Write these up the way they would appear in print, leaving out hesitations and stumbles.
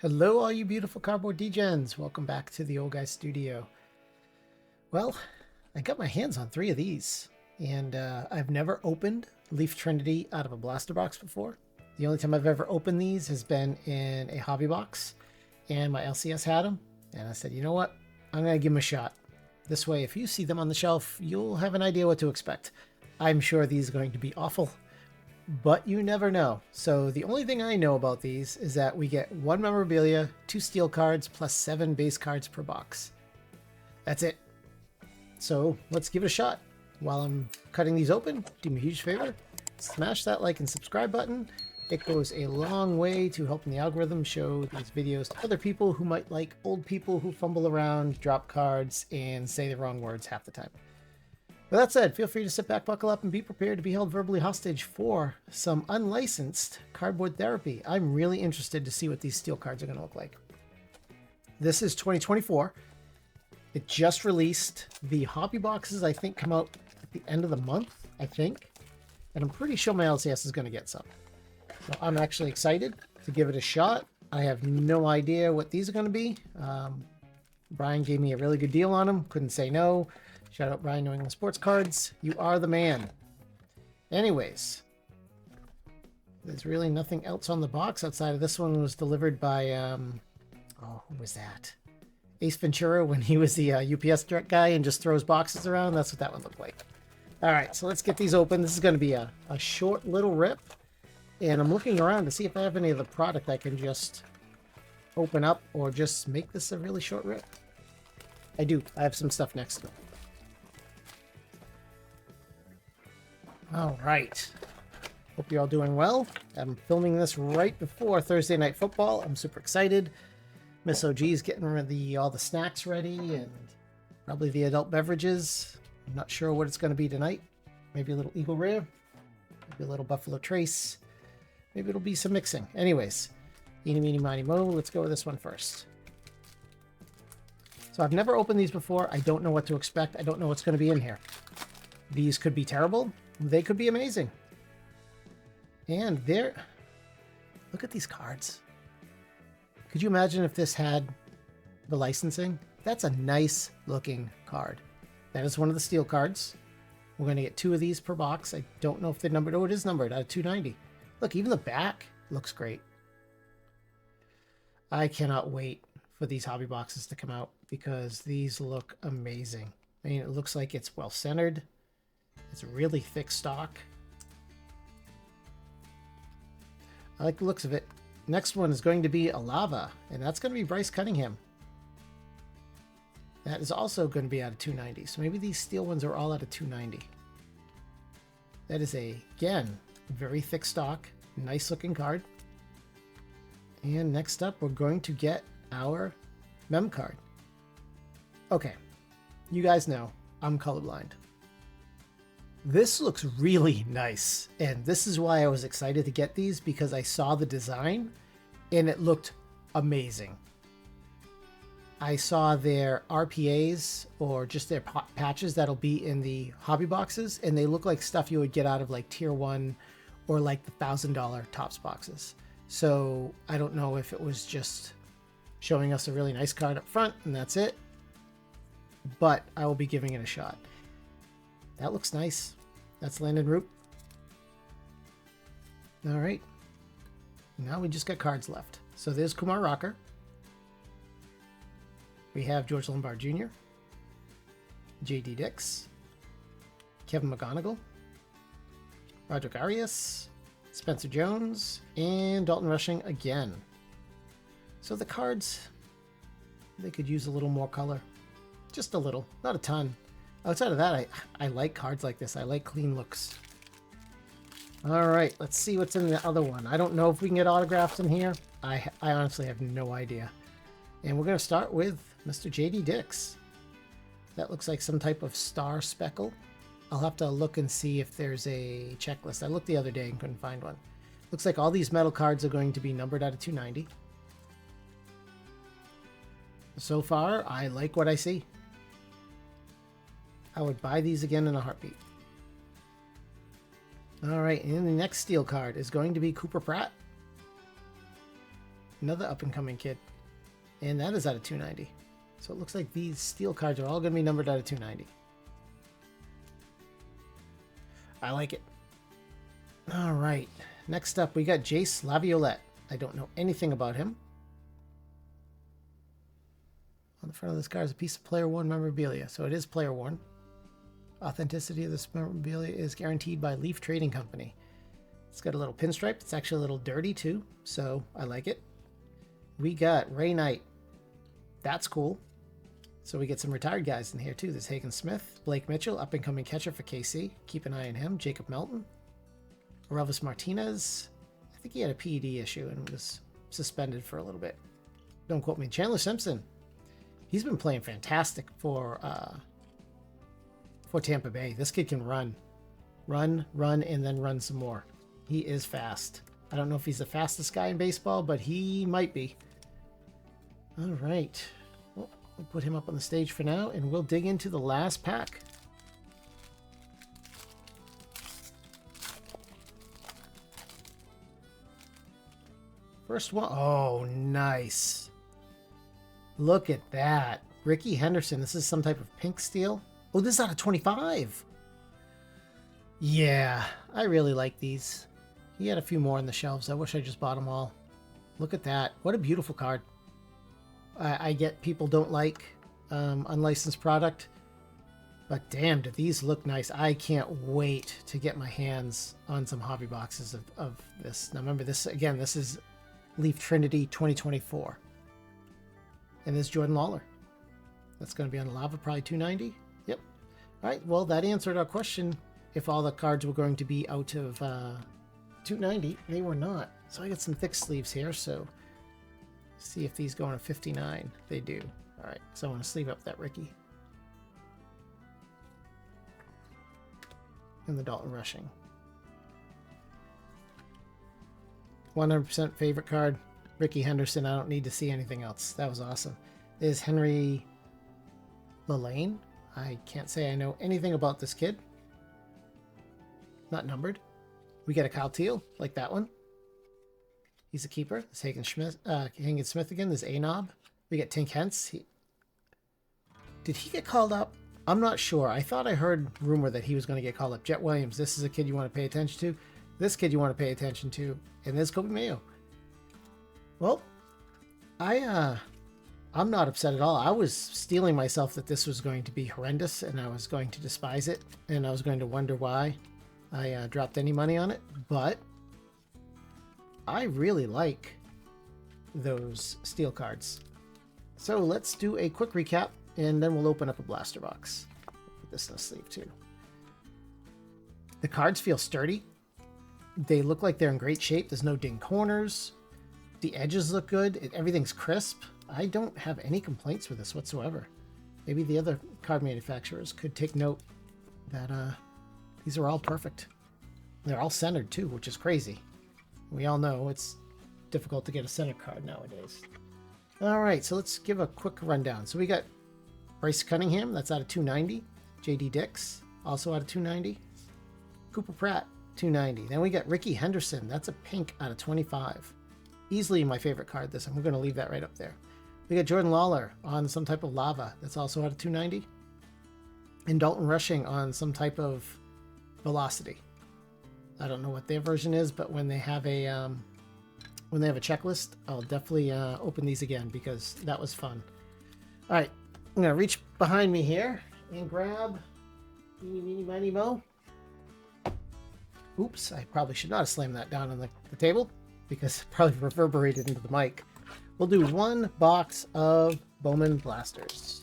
Hello, all you beautiful cardboard degens. Welcome back to the Old Guy Studio. Well, I got my hands on 3 of these, and I've never opened Leaf Trinity out of a blaster box before. The only time I've ever opened these has been in a hobby box, and my LCS had them, and I said, you know what? I'm going to give them a shot. This way, if you see them on the shelf, you'll have an idea what to expect. I'm sure these are going to be awful, but you never know. So the only thing I know about these is that we get 1 memorabilia, 2 steel cards, plus 7 base cards per box. That's it. So let's give it a shot. While I'm cutting these open, do me a huge favor, smash that like and subscribe button. It goes a long way to helping the algorithm show these videos to other people who might like old people who fumble around, drop cards, and say the wrong words half the time. With that said, feel free to sit back, buckle up, and be prepared to be held verbally hostage for some unlicensed cardboard therapy. I'm really interested to see what these steel cards are going to look like. This is 2024. It just released. The hobby boxes, I think, come out at the end of the month, I think. And I'm pretty sure my LCS is going to get some. So I'm actually excited to give it a shot. I have no idea what these are going to be. Brian gave me a really good deal on them. Couldn't say no. Shout out Brian, New England Sports Cards. You are the man. Anyways, there's really nothing else on the box outside of this one. Was delivered by, who was that? Ace Ventura, when he was the UPS guy and just throws boxes around. That's what that one looked like. All right, so let's get these open. This is going to be a short little rip. And I'm looking around to see if I have any of the product I can just open up or just make this a really short rip. I do. I have some stuff next to it. All right. Hope you're all doing well. I'm filming this right before Thursday Night Football. I'm super excited. Miss OG is getting all the snacks ready and probably the adult beverages. I'm not sure what it's going to be tonight. Maybe a little Eagle Rare. Maybe a little Buffalo Trace. Maybe it'll be some mixing. Anyways, eeny, meeny, miny, mo. Let's go with this one first. So I've never opened these before. I don't know what to expect. I don't know what's going to be in here. These could be terrible. They could be amazing. And there, look at these cards. Could you imagine if this had the licensing? That's a nice looking card. That is one of the steel cards. We're going to get 2 of these per box. I don't know if they're numbered. Oh, it is numbered out of 290. Look, even the back looks great. I cannot wait for these hobby boxes to come out because these look amazing. I mean, it looks like it's well centered. It's a really thick stock. I like the looks of it. Next one is going to be a lava, and that's going to be Bryce Cunningham. That is also going to be out of 290. So maybe these steel ones are all out of 290. That is again, very thick stock, nice looking card. And next up, we're going to get our mem card. Okay, you guys know I'm colorblind. This looks really nice, and this is why I was excited to get these, because I saw the design and it looked amazing. I saw their RPAs or just their patches that'll be in the hobby boxes, and they look like stuff you would get out of like tier 1 or like the $1,000 tops boxes. So I don't know if it was just showing us a really nice card up front and that's it, but I will be giving it a shot. That looks nice. That's Landen Roup. All right. Now we just got cards left. So there's Kumar Rocker. We have George Lombard Jr., J.D. Dix, Kevin McGonigal, Roderick Arias, Spencer Jones, and Dalton Rushing again. So the cards, they could use a little more color. Just a little, not a ton. Outside of that, I like cards like this. I like clean looks. All right, let's see what's in the other one. I don't know if we can get autographs in here. I honestly have no idea. And we're going to start with Mr. J.D. Dix. That looks like some type of star speckle. I'll have to look and see if there's a checklist. I looked the other day and couldn't find one. Looks like all these metal cards are going to be numbered out of 290. So far, I like what I see. I would buy these again in a heartbeat. All right, and the next steel card is going to be Cooper Pratt. Another up-and-coming kid. And that is out of 290. So it looks like these steel cards are all going to be numbered out of 290. I like it. All right. Next up, we got Jace Laviolette. I don't know anything about him. On the front of this card is a piece of Player 1 memorabilia. So it is Player 1. Authenticity of this memorabilia is guaranteed by Leaf Trading Company. It's got a little pinstripe. It's actually a little dirty too, so I like it. We got Ray Knight. That's cool. So we get some retired guys in here too. There's Hagen Smith, Blake Mitchell, up-and-coming catcher for KC. Keep an eye on him. Jacob Melton. Orelvis Martinez. I think he had a PED issue and was suspended for a little bit. Don't quote me. Chandler Simpson. He's been playing fantastic for Tampa Bay. This kid can run, and then run some more. He is fast. I don't know if he's the fastest guy in baseball, but he might be. All right. Well, we'll put him up on the stage for now, and we'll dig into the last pack. First one. Oh, nice. Look at that. Rickey Henderson. This is some type of pink steel. Oh, this is out of 25. Yeah, I really like these. He had a few more on the shelves. I wish I just bought them all. Look at that. What a beautiful card. I get people don't like unlicensed product, but damn, do these look nice. I can't wait to get my hands on some hobby boxes of this. Now remember, this again, this is Leaf Trinity 2024. And this is Jordan Lawler. That's going to be on Lava, probably 290. Yep. All right, well, that answered our question. If all the cards were going to be out of 290, they were not. So I got some thick sleeves here, so see if these go on a 59. They do. All right, so I want to sleeve up that Rickey. And the Dalton rushing. 100% favorite card, Rickey Henderson. I don't need to see anything else. That was awesome. Is Henry Lalane. I can't say I know anything about this kid. Not numbered. We get a Kyle Teal, like that one. He's a keeper. There's Hagen Smith again. There's A-Knob. We get Tink Hence. Did he get called up? I'm not sure. I thought I heard rumor that he was going to get called up. Jet Williams. This is a kid you want to pay attention to. This kid you want to pay attention to. And there's Kobe Mayo. Well, I'm not upset at all. I was steeling myself that this was going to be horrendous and I was going to despise it and I was going to wonder why I dropped any money on it. But I really like those steel cards. So let's do a quick recap and then we'll open up a blaster box. Put this in a sleeve too. The cards feel sturdy. They look like they're in great shape. There's no ding corners. The edges look good. Everything's crisp. I don't have any complaints with this whatsoever. Maybe the other card manufacturers could take note that these are all perfect. They're all centered too, which is crazy. We all know it's difficult to get a center card nowadays. All right, so let's give a quick rundown. So we got Bryce Cunningham, that's out of 290. JD Dix, also out of 290. Cooper Pratt, 290. Then we got Rickey Henderson, that's a pink out of 25. Easily my favorite card this, and we're going to leave that right up there. We got Jordan Lawler on some type of lava, that's also out of 290. And Dalton rushing on some type of velocity. I don't know what their version is, but when they have a checklist, I'll definitely open these again because that was fun. All right, I'm gonna reach behind me here and grab Eeny, Meeny, Miny, Mo. Oops, I probably should not have slammed that down on the table because it probably reverberated into the mic. We'll do one box of Bowman Blasters.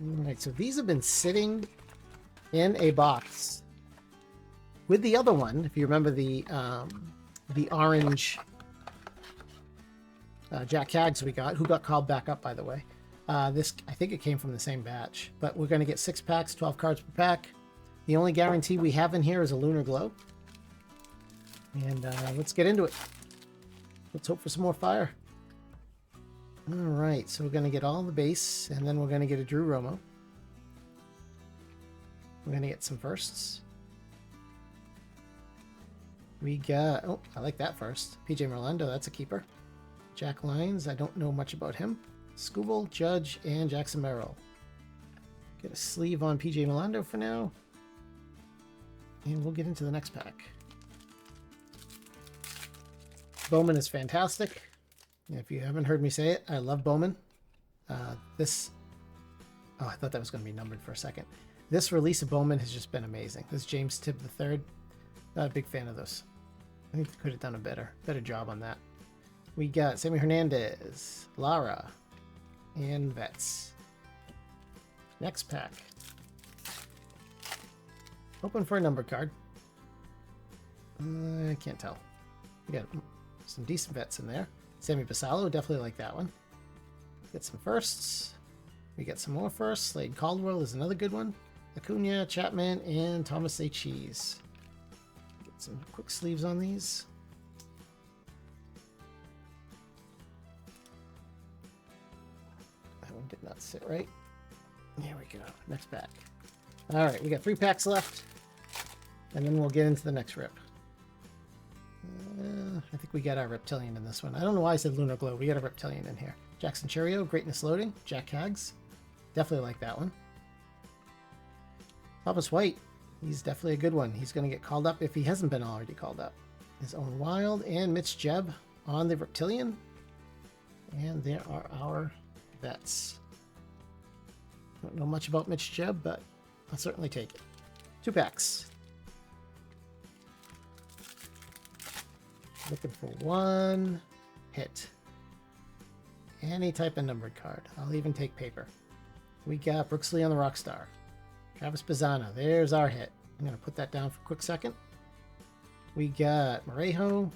All right, so these have been sitting in a box with the other one. If you remember the orange Jack Cags we got, who got called back up, by the way. This, I think it came from the same batch, but we're going to get 6 packs, 12 cards per pack. The only guarantee we have in here is a Lunar Glow. And let's get into it. Let's hope for some more fire. All right, so we're going to get all the base, and then we're going to get a Drew Romo. We're going to get some firsts. We got, oh, I like that first. PJ Merlando, that's a keeper. Jack Lyons, I don't know much about him. Scooble, Judge, and Jackson Merrill. Get a sleeve on PJ Merlando for now. And we'll get into the next pack. Bowman is fantastic. If you haven't heard me say it, I love Bowman. Oh, I thought that was going to be numbered for a second. This release of Bowman has just been amazing. This is James Tibb III. Not a big fan of this. I think they could have done a better job on that. We got Sammy Hernandez, Lara, and Vets. Next pack. Open for a numbered card. I can't tell. We got some decent Vets in there. Sammy Basallo, definitely like that one. Get some firsts. We get some more firsts. Slade Caldwell is another good one. Acuna, Chapman, and Thomas A. Cheese. Get some quick sleeves on these. That one did not sit right. There we go. Next pack. All right, we got 3 packs left, and then we'll get into the next rip. I think we got our Reptilian in this one. I don't know why I said Lunar Glow. We got a Reptilian in here. Jackson Cheerio, Greatness Loading. Jack Hags. Definitely like that one. Thomas White. He's definitely a good one. He's going to get called up if he hasn't been already called up. His Own Wild and Mitch Jebb on the Reptilian. And there are our Vets. Don't know much about Mitch Jebb, but I'll certainly take it. 2 packs. Looking for 1 hit. Any type of numbered card. I'll even take paper. We got Brooks Lee on the Rockstar. Travis Bazzana. There's our hit. I'm going to put that down for a quick second. We got Morejo.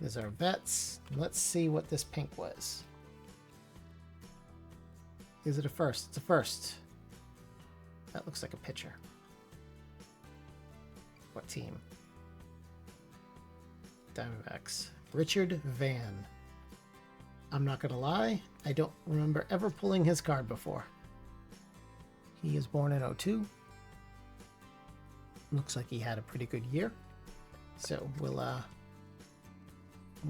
There's our Vets. Let's see what this pink was. Is it a first? It's a first. That looks like a pitcher. What team? Diamondbacks. Richard Van. I'm not going to lie. I don't remember ever pulling his card before. He is born in 02. Looks like he had a pretty good year. So we'll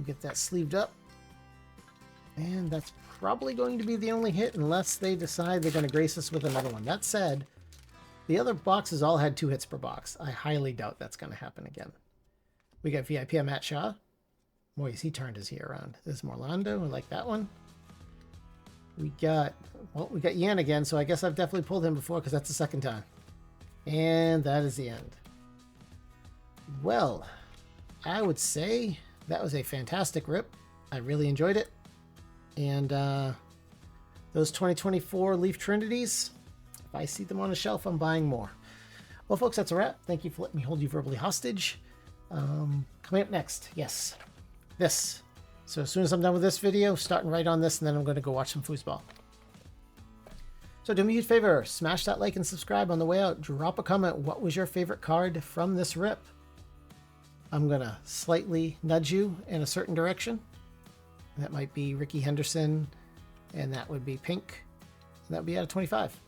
get that sleeved up. And that's probably going to be the only hit unless they decide they're going to grace us with another one. That said, the other boxes all had 2 hits per box. I highly doubt that's going to happen again. We got VIP on Matt Shaw. Boy, he turned his year around. This is Morlando. I like that one. We got Yan again, so I guess I've definitely pulled him before because that's the second time. And that is the end. Well, I would say that was a fantastic rip. I really enjoyed it. And those 2024 Leaf Trinities, if I see them on a shelf, I'm buying more. Well, folks, that's a wrap. Thank you for letting me hold you verbally hostage. Coming up next, yes, this. So as soon as I'm done with this video, starting right on this, and then I'm going to go watch some foosball. So do me a huge favor, smash that like and subscribe on the way out. Drop a comment. What was your favorite card from this rip? I'm going to slightly nudge you in a certain direction. That might be Rickey Henderson, and that would be pink. And that would be out of 25.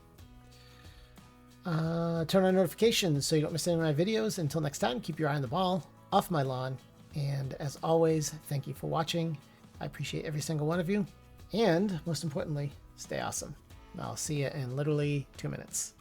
Turn on notifications so you don't miss any of my videos. Until next time, keep your eye on the ball, off my lawn. And as always, thank you for watching. I appreciate every single one of you. And most importantly, stay awesome. I'll see you in literally 2 minutes.